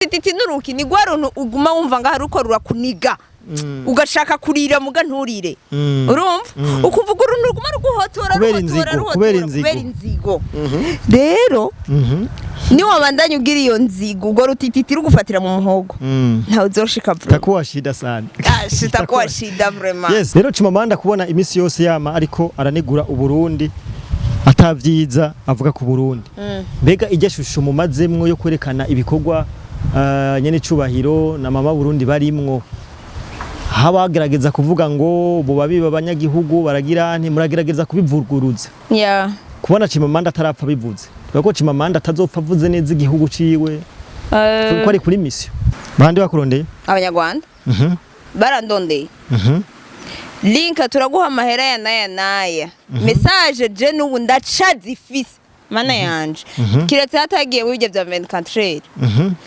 titi nuruki ni gwaruntu uguma wumva nga haruko rurakuniga ugashaka kurira muga nturire urumva ukuvuga uruntu uguma ruguhotora kubera inzigo rero ni wabandanye ugira iyo nzigo ugo rutititi rugufatira mu muhogo nta uzoshika vuba takuwa shida sana takuwa shida vraiment yes rero Chimamanda kubona imisi yose yama ariko aranegura uburundi atavyiza avuga ku Burundi mbega ijya shusho mumazemwo yo kwerekana ibikorwa nyene cubahiro na mama Burundi barimwo habagerageza kuvuga ngo bo babiba abanyagihugu baragira nti muragerageza kubivuguruza kubona Chimamanda atarapfa bivuze bako Chimamanda atazopfa avuze neza igihugu ciwe ko ari kuri mission bandi bakurondeye abanyarwanda barandondeye linka turaguha amahera ya naya message je nubu ndacazifise mana yanje kiretse hatagiye wibye bya 24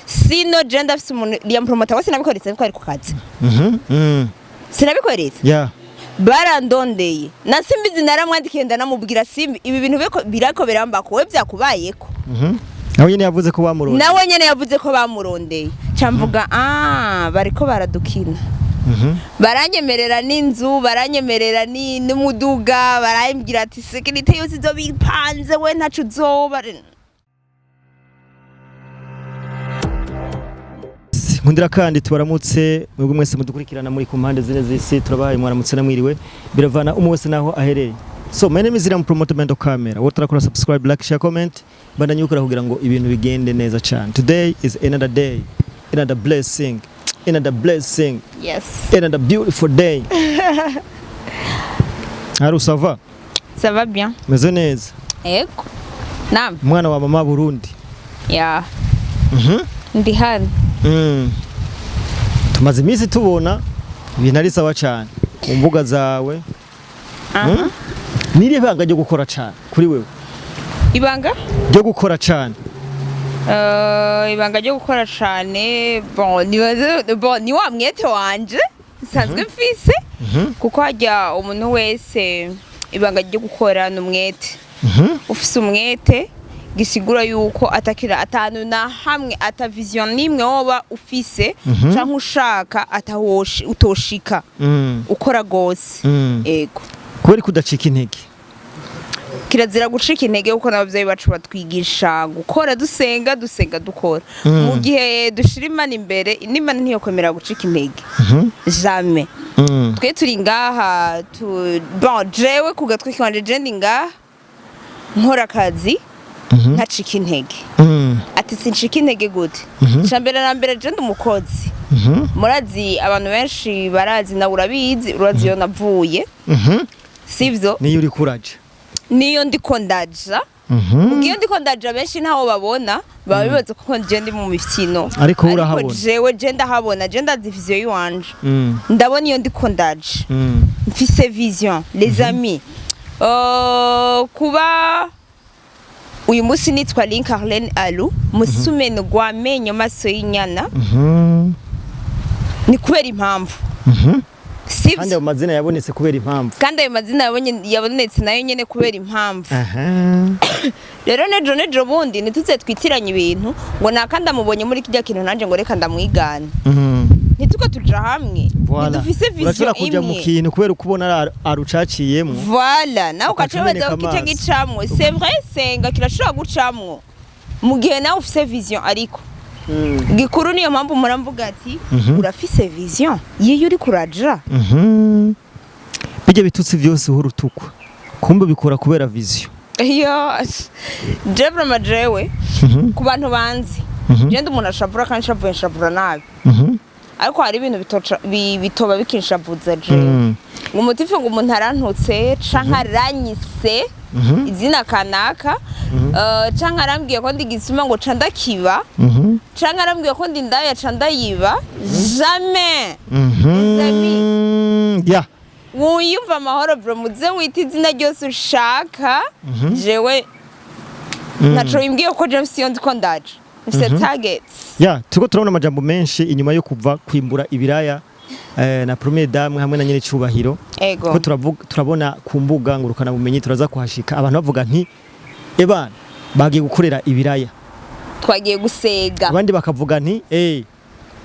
sino je ndafise umuntu yampromota wase nabikoretse ko ari ku kazi sinabikoretse barandondeye nasimbizi naramwandikiye ndanamubwira simbi ibi bintu birako birambako we byakubayeko nawe nyene yavuze ko bamurondeye nawe nyene yavuze ko bamurondeye camvuga bariko baradukina baranyemerera n'inzu baranyemerera n'umuduga barambwira ati security yose zo bipanze we ntacu zoba nkundira kandi tubaramutse mwebwe mwese mudukurikirana muri ku mpande zine z'isi turabahaye mwaramutse namwiriwe biravana umwese naho ahereye so my name is Iram Promotement Camera wotarakora subscribe like share comment bandanyukira kugira ngo ibintu bigende neza cyane today is another day another blessing yes another beautiful day Haru ça va bien meze neza eko naam mwana wa mama Burundi ndi hano tumaze imisi tubona ibintu ari sawa cyane mu mbuga zawe niri banga ryo gukora cyane kuri wewe ibanga ryo gukora cyane ibanga ryo gukora cyane ni wa mwete wanje sanzwe mfise kuko hajya umuntu wese ibanga ryo gukora n'umwete ufise umwete gisigura yuko atakira atanu na hamwe ata vision nimwe woba ufise canke ushaka atahoshi utoshika ukora gose ego kubera kudacika intege kirazira gucika intege uko nabavyeyi bacu batwigisha gukora dusenga dukora mu gihe dushira Imana imbere Imana ntiyo kwemera gucika intege jamais twe turi ngaha jewe kugatwe kwanje je ndi ngaha nkora akazi ntacika intege ati sinshika intege gute cambere na mbere je ndi umukozi murazi abantu benshi barazi na urabizi yo navuye sivyo niyo uri kuraje niyo ndiko ndaja ugiye ndiko ndaja benshi ntaho babona baba bibaza kuko je ndi mu mifyino ariko urahabona jewe je ndahabona je ndazi vision yiwanje ndabona iyo ndiko ndaje mfise vision les amis kuba uyu musi nitwa Linkarlen Alu Musumeno gwamenyo maso y'inyana ni kubera impamvu kandi ayo mazina yabonetse kubera impamvu kandi ayo mazina yabonetse nayo nyene kubera impamvu rero nejo bundi nituze twitiranye ibintu ngo nakandi amubonye muri kijya kintu nanje ngo reka ndamwigana nituko tuja hamwe dufise vision imwe kuja mu kintu kubera ukubona arucaciyemo voilà nawe ukacobeza ukite gicamwe c'est vrai senga kirashobora gucamwo mu gihe nawe ufise vision ariko gikuru niyo mpamvu muramvuga ati urafise vision yeyo uri kuraja bijye bitutsi vyose urutukwa kumbe bikora kubera vision jebra majewe ku bantu banzi je umuntu ashavura kandi shavura nabi ariko hari ibintu bitoba bikinshavuza je umutife ngo umuntu arantutse canka aranyise izina kanaka canka arambwiye ko ndi gisuma ngo canda kiba canka arambwiye ko ndi ndaya canda yiba jamais wiyumva amahoro bro muze wita izina ryose ushaka jewe naco imbwiye ko James yo ndiko ndaje mfise targets tuko turabona amajambo menshi inyuma yo kuva kwimbura ibiraya na premier dame hamwe na nyene cubahiro ko turabona ku mbuga ngurukana bumenyi turaza kuhashika abantu bavuga nti ebana bagiye gukorera ibiraya twagiye gusega abandi bakavuga nti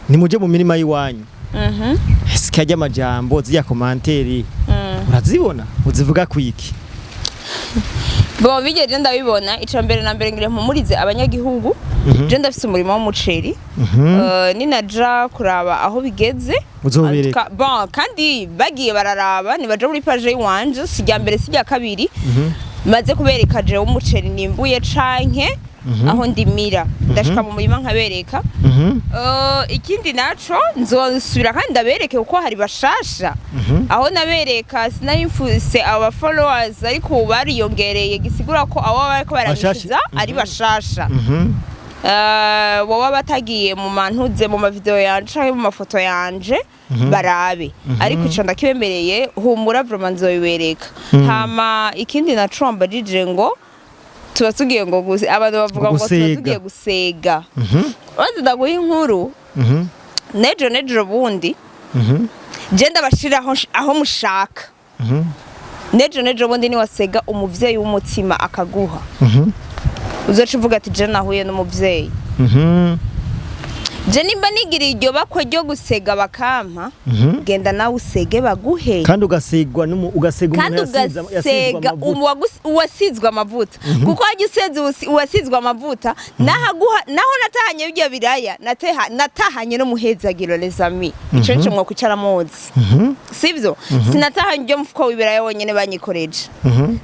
nimuje mu mirima y'iwanyu sikajya amajambo ziya komanteri urazibona uzivuga kwiki bo bigeje ndabibona ica mbere na mbere ngire mpumurize abanyagihugu je ndafise umurimo w'umuceri ninaja kuraba aho bigeze uzobereka bon kandi bagiye bararaba nibaje muri page yiwanje sijya mbere sijya kabiri maze kubereka je umuceri nimbuye canke aho ndimira ndashika mu murima nkabereka ikindi naco nzosubira kandi ndabereke kuko hari bashasha aho nabereka sinayimfuse aba followers ariko bariyongereye gisigura ko abo bariko baramishiza ari bashasha wowe batagiye mu mantuze mu mavideo yanje canke mu mafoto yanje barabe ariko ico ndakibemereye humura vraiment nzobibereka hama ikindi naco mbajije ngo tuba tugiye ngo abantu bavuga ngo tuba tugiye gusega bazi ndaguha inkuru nejo bundi je ndabashira aho mushaka nejo bundi ni wasega umuvyeyi w'umutima akaguha uzoca uvuga ati je nahuye n'umuvyeyi je nimba nigiriye iryo bakwe ryo gusega bakampa genda nawe usege baguhe kandi ugasega umuntu uwasizwe amavuta kuko hajya useze uwasizwe amavuta naho natahanye bijya biraya natahanye no muhezagiro les amis ico nico mwokucara mozi sivyo sinatahanye ryo mufuko wibiraya wonyene banyikoreje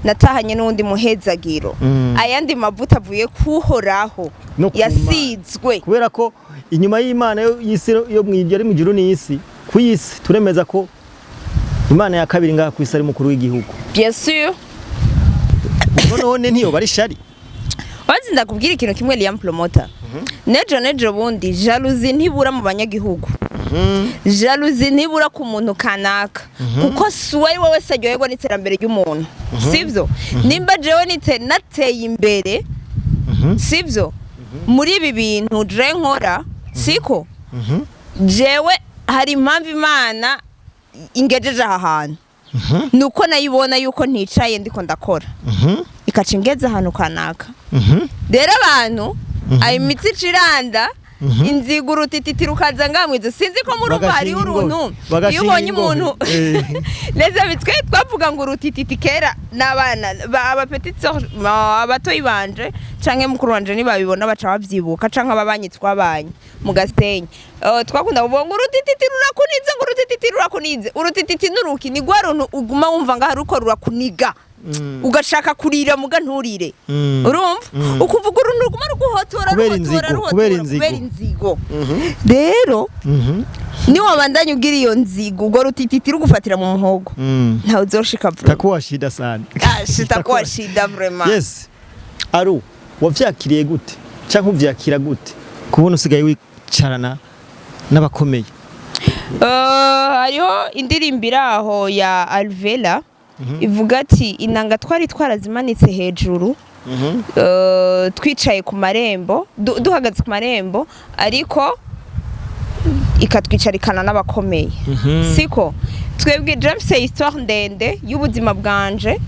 natahanye n'undi muhezagiro ayandi mavuta avuye kuhoraho yasizwe kubera ko inyuma y'Imana y'isi yo mw'ibyo ari mu juru n'isi ku isi turemeza ko Imana ya kabiri ngaha ku isi ari mukuru w'igihugu bien sûr none ntiyo bari shari wazinda kubwira ikintu kimwe Liam Promoter nejo bundi jalousie ntibura mu banyagihugu jalousie ntibura ku muntu kanaka kuko suwe wowe sajyoyego n'iterambere ry'umuntu sivyo nimba jewe nateye imbere sivyo muri ibi bintu je nkora siko jewe hari impamvu Imana ingejeje aha hantu nuko nayibona yuko nticaye ndiko ndakora ikaca ingeze ahantu kanaka rero abantu ayo imitsi ciranda inzigo urutititi rukaza ngamwizo sinzi ko muri ubari uruntu iyo ubonye umuntu neza bitwe twavuga ngo urutititi kera n'abana abapetite abatoyi banje canke mukuru wanje nibabibona baca bavyibuka canke ababanyi twabanye mu Gasenyi twakunda kuvuga ngo urutititi rurakunize urutititi nuruki ni gwaruntu uguma wumva ngaho ruko rurakuniga ugashaka kurira muga nturire urumva ukuvuga uruntu ruguma ruguhotora kubera inzigo rero ni wabandanye ugira iyo nzigo ubwo rutititi rugufatira mu muhogo ntawe uzoshika vuba takuwa shida sana takuwa shida vraiment yes aru wavyakiriye gute canke uvyakira gute kubona usigaye wicarana n'abakomeye hariho indirimbo iraho ya Alvela ivuga ati inanga twari twarazimanitse hejuru twicaye ku marembo duhagaze ku marembo ariko ikatwicarikana n'abakomeye siko twebwe James histoire ndende y'ubuzima bwanje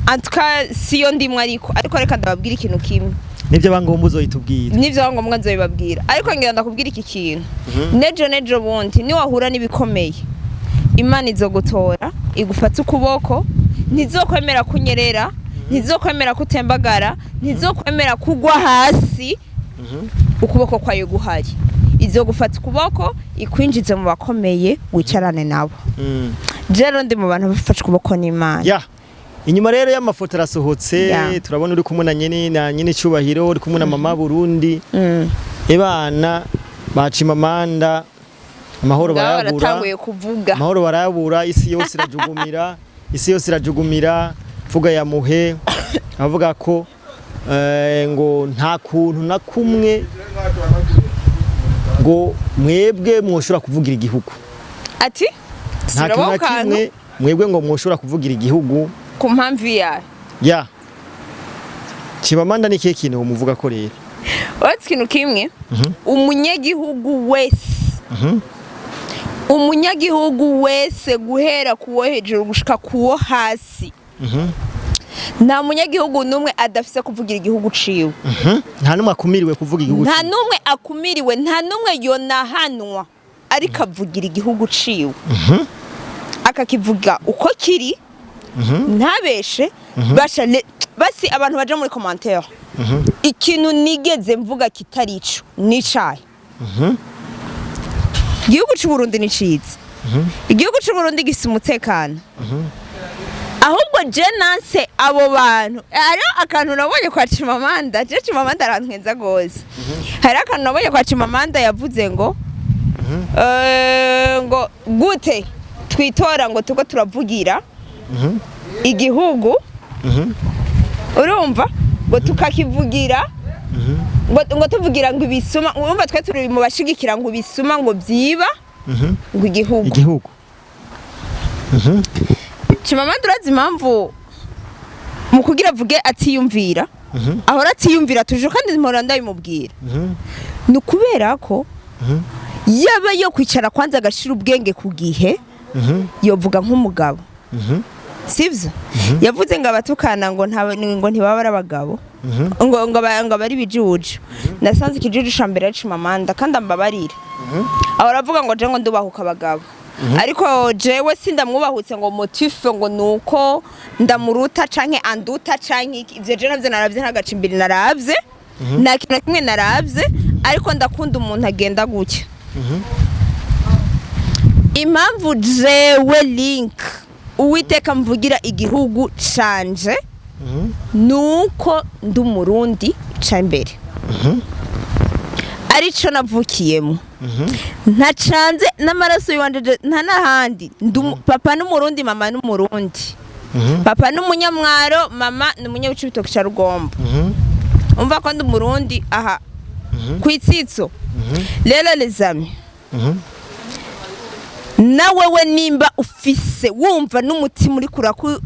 antuka siyo ndimwe ariko reka ndababwira ikintu kimwe nivyo bangomba uzoyitubwira nivyo bangomba nzoyibabwira ariko ngira ndakubwira iki kintu nejo bundi ni wahura n'ibikomeye Imana izogutora igufata ukuboko ntizokwemera kunyerera ntizokwemera kutembagara ntizokwemera kugwa hasi ukuboko kwayo guhari izogufata ukuboko ikwinjize mu bakomeye wicarane nabo jero ndi mu bantu bafashe ukuboko n'Imana inyuma rero y'amafoto arasohotse turabona uri kumwe na nyine cyubahiro uri kumwe na mama Burundi ebana ba Chimamanda amahoro barayabura isi yose irajugumira vuga ya muhe avuga ko ngo nta kuntu na kumwe ngo mwebwe mwoshobora kuvugira igihugu ati nta kintu na kimwe mwebwe ngo mwoshobora kuvugira igihugu ku mpamvu ya Chimamanda ni kihe kintu muvuga ko rero what's kintu kimwe umunyagihugu wese guhera kuwo hejuru gushika kuwo hasi nta munyagihugu numwe adafise kuvugira igihugu ciwe. Nta numwe akumiriwe kuvuga igihugu nta numwe akumiriwe, nta numwe yonahanwa ariko avugira igihugu ciwe. Akakivuga uko kiri, ntabeshe, basi abantu baje muri commentaire. Ikintu nigeze mvuga kitarico nicaye. Igihugu cy'u Burundi ni ciza. Igihugu cy'u Burundi gifite umutekano. Ahubwo je nanse abo bantu. Hari akantu nabonye kwa Chimamanda, je Chimamanda arantwenza gose. Hari akantu nabonye kwa Chimamanda yavuze ngo ngo gute twitora ngo tuko turavugira igihugu. Urumva ngo tukakivugira ngo tuvugira ngo ibisuma, urumva twe turi mu bashigikira ngo ibisuma ngo byiba ngo igihugu. Chimamanda urazi impamvu mu kugira avuge atiyumvira, ahora atiyumvira tuje kandi mpora ndabimubwira. Ni kubera ko yaba yo kwicara kwanza agashira ubwenge ku gihe, yovuga nk'umugabo. Sivyo? Yavuze ngo abatukana ngo ntibaba ari abagabo, ngo bari bijuju. Nasanze ikijuju shambere Chimamanda kandi ambabarire. Ahora avuga ngo je ngo ndubahuka abagabo. Ariko jewe sindamwubahutse ngo motife ngo nuko ndamuruta canke anduta canke ivyo je navyo naravye ntagacimbiri naravye. Nta kintu kimwe naravye, ariko ndakunda umuntu agenda gutya. Impamvu jewe link Uwiteka mvugira igihugu canje nuko ndi umurundi cambere. Arico navukiyemo. Ntacanze n'amaraso yiwanje nta nahandi. Papa n'umurundi, mama n'umurundi. Papa n'umunyamwaro, mama n'umunyabicibitoki ca Rugombo. Umva ko ndi umurundi aha kwitsitso. Rero les amis, nawe we nimba ufise wumva n'umutima uri kuraku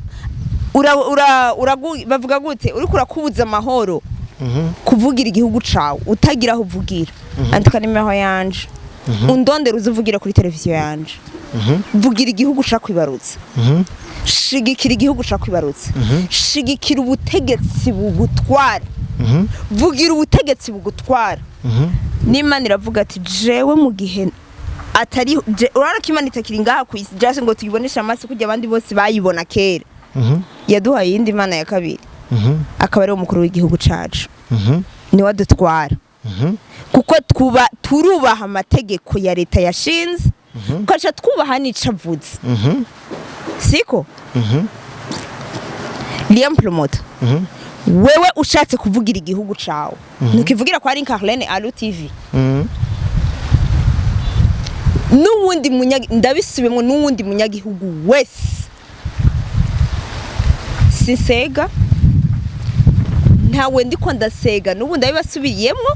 bavuga gute uri kurakubuza amahoro kuvugira igihugu cawe utagira aho uvugira, andika nimero yanje undondera uzuvugira kuri televiziyo yanje. Vugira igihugu cakwibarutse, shigikira igihugu cakwibarutse, shigikira ubutegetsi bugutwara, vugira ubutegetsi bugutwara. N'Imana iravuga ati jewe mu gihe atari urara Imana itakiri ngaha ku isi just ngo tuyibonesha amaso kujya abandi bose bayibona kera. Yaduhaye indi Imana ya kabiri, akaba ari umukuru w'igihugu cacu. Ni wadutwara kuko turubaha amategeko ya leta yashinze, ukaca twubaha n'icavuze. Siko Liam Promoter, wewe ushatse kuvugira igihugu cawe nukivugira kwa Rinkarlene Alu TV. N'uwundi ndabisubiyemo n'uwundi munyagihugu wese sisega ntawe ndiko ndasega, n'ubu ndabibasubiyemo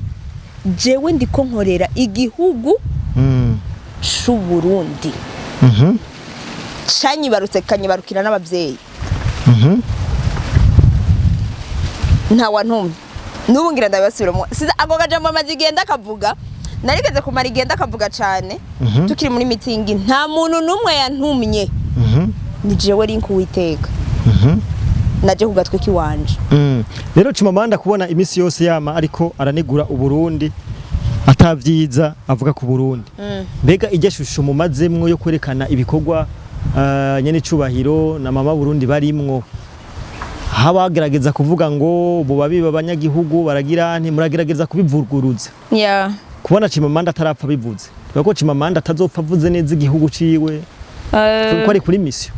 jewe ndiko nkorera igihugu c'u Burundi. Canyibarutse kanyibarukira n'abavyeyi. Ntawa ntumye n'ubu ngira ndabibasubiramo. Ako gajambo amazigenda akavuga narigeze kumara igenda akavuga cyane tukiri muri meeting. Nta muntu numwe yantumye, ni jewe link Uwiteka naje kugatwe kiwanje. Rero Chimamanda kubona imisi yose yama ariko aranegura uburundi atavyiza avuga ku Burundi. Mbega ijya shusho mumazemwo yo kwerekana ibikorwa nyene cubahiro na mama Burundi barimwo, habagerageza kuvuga ngo bo babiba abanyagihugu baragira nti muragerageza kubivuguruza. Kubona Chimamanda atarapfa bivuze, bako Chimamanda atazopfa avuze neza igihugu ciwe ko ari kuri mission.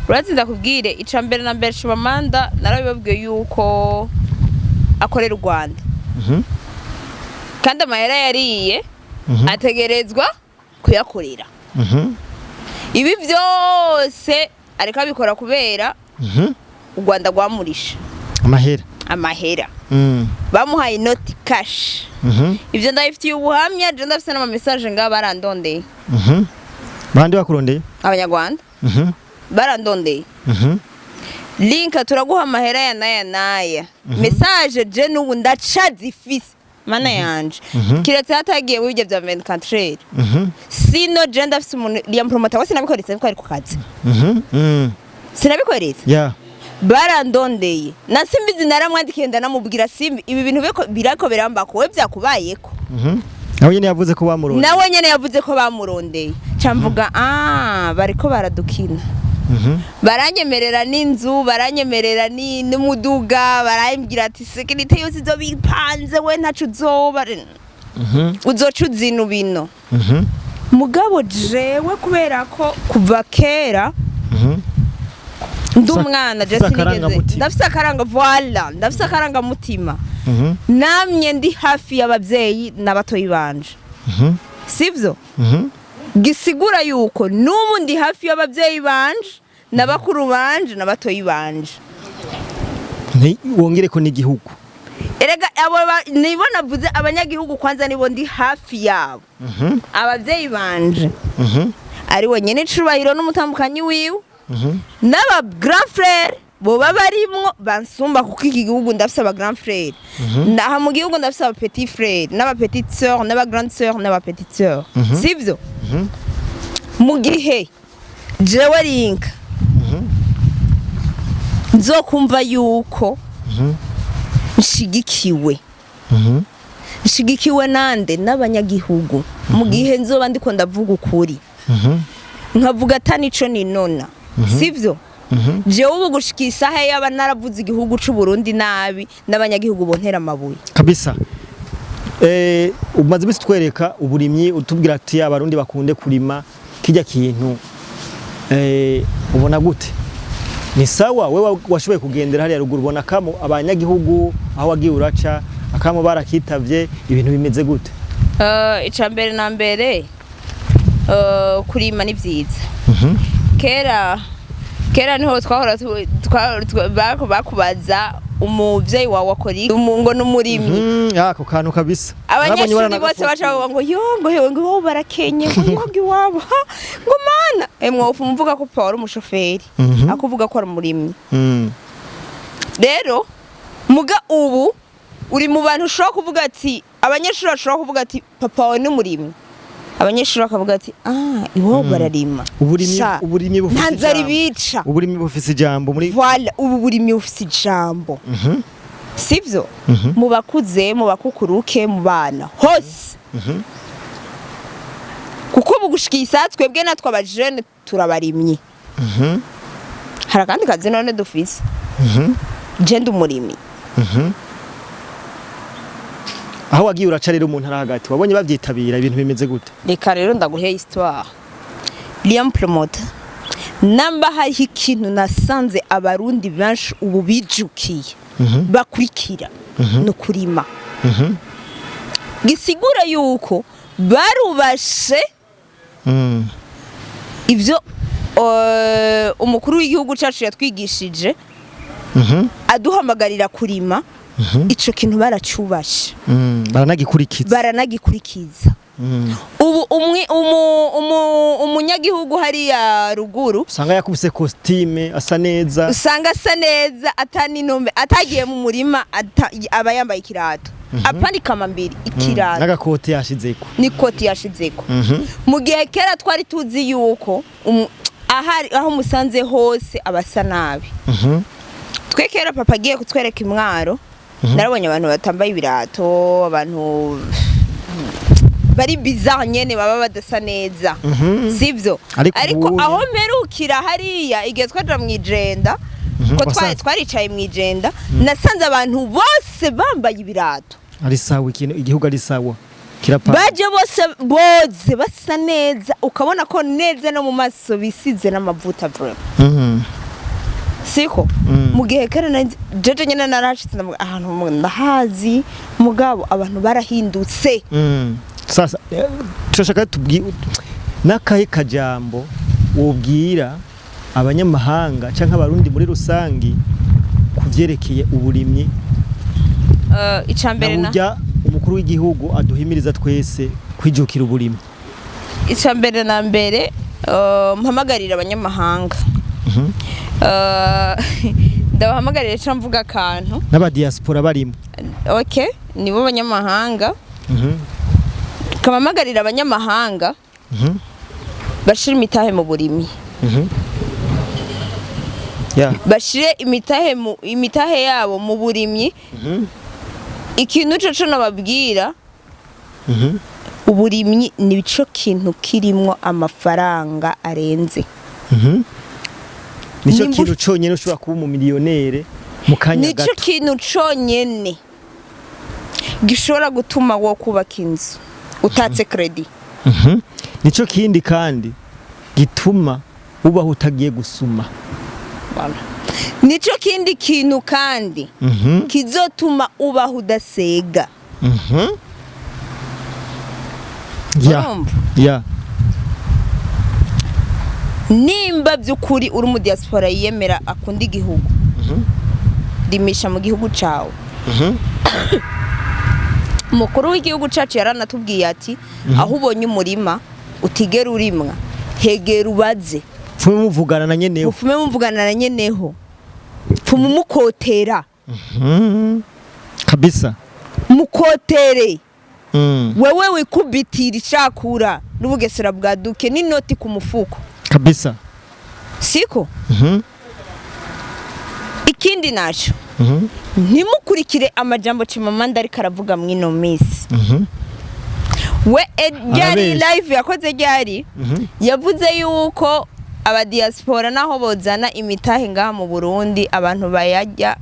Urazi ndakubwire icambere na mbere Chimamanda narabibabwiye yuko akorera Rwanda. Kandi amahera yariye ategerezwa kuyakorera. Ibi byose ariko abikora kubera u Rwanda rwamurisha amahera. Bamuhaye inoti cash. Ivyo ndabifitiye ubuhamya, je ndafise n'ama message nga Barandondeye. Bandi bakurondeye? Abanyarwanda. Barandondeye. Link turaguha amahera ya naya. Message je n'ubu ndacazifise mana yanje. Kiretse hatagiye wibye bya 24. Sino je ndafise umuntu Liam Promoter wese nabikoritse ariko ari ku kazi. Sinabikoretse? barandondeye na simbizi naramwandikiye ndanamubwira simbi ibi bintu birako birambako we byakubayeko nawe nyene yavuze ko bamurondeye nawe nyene yavuze ko bamurondeye camvuga bariko baradukina baranyemerera n'inzu baranyemerera n'umuduga barambwira ati security yose izo bipanze we ntacu uzoba uzoca uzinu bino mugabo jewe kubera ko kuva kera ndi umwana ndafise akaranga voila ndafise akaranga mutima namye ndi hafi y'abavyeyi n'abatoyi banje sivyo gisigura yuko n'ubu ndi hafi y'abavyeyi banje n'abakuru banje n'abatoyi banje wongere ko n'igihugu erega abo nibo navuze abanyagihugu kwanza nibo ndi hafi yabo abavyeyi banje ari wenyene cubahiro n'umutambukanyi wiwe n'aba grand frère boba barimwo bansumba kuko iki gihugu ndafise aba grand frère ndaha mu gihugu ndafise aba petit frère n'aba petite sœur n'aba grande sœur n'aba petite sœur sivyo mu gihe jewe rinka nzokumva yuko nshigikiwe nande n'abanyagihugu mu gihe nzoba ndiko ndavuga ukuri nkavuga atanico ninona sivyo jewe ubu gushika isaha yaba naravuze igihugu c'u Burundi nabi n'abanyagihugu bontera amabuye kabisa umaze bisi twereka uburimyi utubwira ati abarundi bakunde kurima kijya kintu ubona gute ni sawa wewe washoboye kugendera hariya ruguru ubona kamo abanyagihugu aho wagiye uraca akamo barakitavye ibintu bimeze gute icambere na mbere kurima ni vyiza kera niho twahora bakubaza umuvyeyi wawe akora ngo n'umurimyi yako kantu kabisa abanyeshuri bose bacavuga ngo ngo barakenye ngo iwabo ngo mana mwofu mvuga ko Paul umushoferi akuvuga ko ari umurimyi rero muga ubu uri mu bantu ushobora kuvuga ati abanyeshuri bashobora kuvuga ati papa wawe ni umurimyi abanyeshuri bakavuga ati iwabo bararima uburimyi bufise ijambo muri voilà ubu burimyi bufise ijambo sivyo mu bakuze mu bakukuruke mu bana hose kuko bugushikiye isatswe bwe natwe abajene turabarimyi hari kandi kazi none dufise je ndi umurimyi aho wagiye uraca rero umuntu arahagati wabonye bavyitabira ibintu bimeze gute reka rero ndaguheye histoire Liam promoter namba hari ikintu nasanze abarundi benshi ubu bijukiye bakurikira no kurima gisigura yuko barubashe ivyo umukuru w'igihugu cacu yatwigishije aduhamagarira kurima ico kintu baracubashe baranagikurikiza ubu umunyagihugu hariya ruguru usanga yakubise costume asa neza atani nombe atagiye mu murima aba yambaye ikirato apani kama mbiri ikirato n'agakote yashizeko n'ikoti yashizeko mu gihe kera twari tuzi yuko aho musanze hose abasa nabi twekera papa agiye kutwereka imwaro narabonye abantu batambaye ibirato abantu bari bizarre nyene baba badasa neza sivyo ariko aho mperukira hariya igihe twaja mwijenda ko twaricaye mwijenda nasanze abantu bose bambaye ibirato ari sawa igihugu ari sawa baje bose basa neza ukabona ko neza no mu maso bisize n'amavuta vraiment siko mu gihe kera jeje nyene narashitse ahantu ndahazi mugabo abantu barahindutse sasa turashaka nakahe kajambo wobwira abanyamahanga canke abarundi muri rusangi kuvyerekeye uburimyi icambere na umukuru w'igihugu aduhimiriza twese kwijukira uburimyi icambere na mbere mpamagarira abanyamahanga ndabahamagarira ca mvuga akantu n'aba diaspora barimo okay nibo abanyamahanga kamamagarira abanyamahanga bashira imitahe mu burimyi bashire imitahe yabo mu burimyi. Ikintu cyo nababwira uburimyi nico kintu kirimwo amafaranga arenze. Nico kintu conyene ushobora kuba umumiliyonere mu kanya gato. Nico kintu conyene gishobora gutuma wo kubaka inzu utatse credit. Nico kindi kandi gituma ubaho utagiye gusuma. Nico kindi kintu kandi kizotuma ubaho udasega. Nimba by'ukuri uri mu diaspora yemera akunda igihugu, dimisha mu gihugu cawe. Mukuru w'igihugu cacu yaranatubwiye ati aho ubonye umurima utigera urimwa hegera ubaze. Fume muvugana na nyeneho. Fume muvugana na nyeneho. Fume mukotera. Kabisa. Mukotere. Wewe wikubitira icakura n'ubugesera bwaduke n'inoti ku mufuko. Kabisa. Siko? Ikindi naco. Ntimukurikire amajambo Chimamanda ariko aravuga mwino misi. We Edgari live yakoze ryari yavuze yuko aba diaspora naho bozana imitahe ngaha mu Burundi abantu bayajya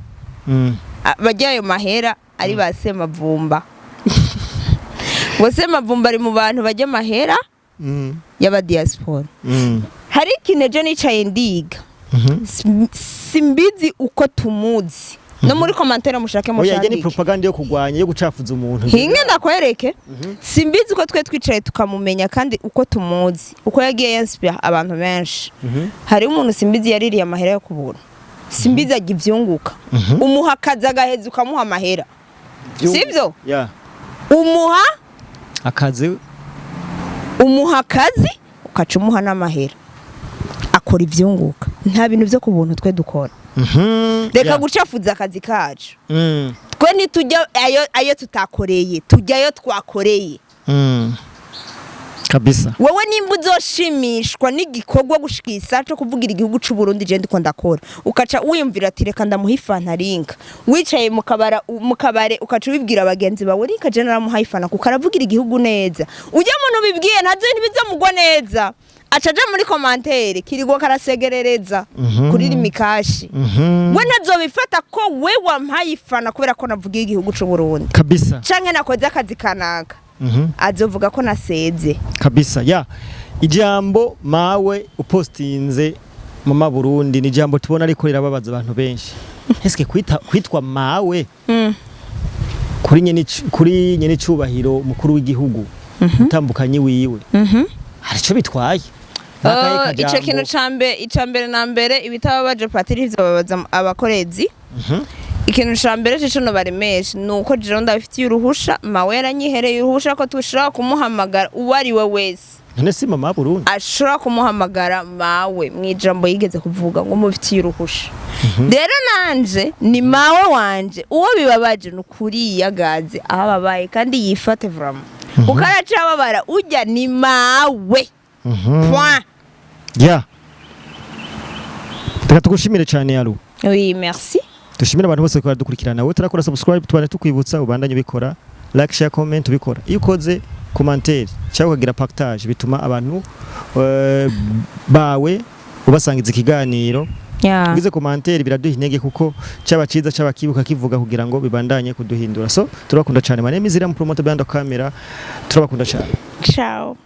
bajya ayo mahera ari basemavumba. Bose mavumba ari mu bantu bajya mahera y'aba diaspora. Hari kineje nicaye ndiga. Simbizi uko tumuzi. No muri commentaire mushake mu cyandike. Oya ni propaganda yo kugwanya yo gucafuza umuntu. Hinge ndakwereke. Simbizi uko twe twicaye tukamumenya kandi uko tumuzi. Uko yagiye yanspire abantu benshi. Hari umuntu simbizi yaririye amahera yo kubura. Simbizi agivyunguka. Umuhakaza gaheza ukamuha amahera. Sivyo? Umuha akazi. Umuha akazi ukacumuha n'amahera. Akora ivyunguka. Nta bintu byo kubuntu twe dukora. Reka gucafuza akazi kacu. Twe nitujya ayo tutakoreye, tujyayo twakoreye. Kabisa. Wowe nimba uzoshimishwa n'igikorwa gushikisa cyo kuvugira igihugu cy'u Burundi je ndiko ndakora. Ukaca uyumvira ati reka ndamuhifana rinka. Wicaye mu kabare ukaca ubibwira abagenzi bawe rinka je naramuhifana kuko aravugira igihugu neza. Ujya muntu bibwiye ntazo ntibizamugwa neza. Acaja muri commentaire kirigo karasegerereza kuri rimikashi. We nazo bifata ko we wampayifana kubera ko navugiye igihugu cy'u Burundi. Kabisa. Canke nakoze akazi kanaka. Azovuga ko naseze. Kabisa. Ijambo mawe upostinze mama Burundi ni jambo tubona ariko rirababaza abantu benshi. Eske kwitwa mawe kuri nyene cubahiro mukuru w'igihugu utambukanye wiwe. Arico bitwaye. Ico kintu icambere na mbere ibitababaje patiri babaza abakorezi. Ikintu cambere cyo no baremesha nuko jero ndabifitiye uruhusha mawe yaranyihereye uruhusha ko tushaka kumuhamagara uwari we wese. None si mama Burundi ashobora kumuhamagara mawe mwijambo yigeze kuvuga ngo mufitiye uruhusha. Rero nanje ni mawe wanje uwo bibabaje nukuri yagaze ahababaye kandi yifate vraiment. Ukaraca babara ujya ni mawe. Point. Reka tugushimire cyane yaru. Oui, merci. Dushimira abantu bose ko dukurikirana. Wowe turakora subscribe tubane tukwibutsa ubandanye ubikora. Like, share, comment ubikora. Iyo ukoze commentaire cyangwa ukagira partage bituma abantu bawe ubasangiza ikiganiro. Ugize commentaire biraduha intege kuko cyaba ciza cyaba kibuka kivuga kugira ngo bibandanye kuduhindura. So turabakunda cyane. My name is Ira mu promoter behind the camera. Turabakunda cyane. Ciao.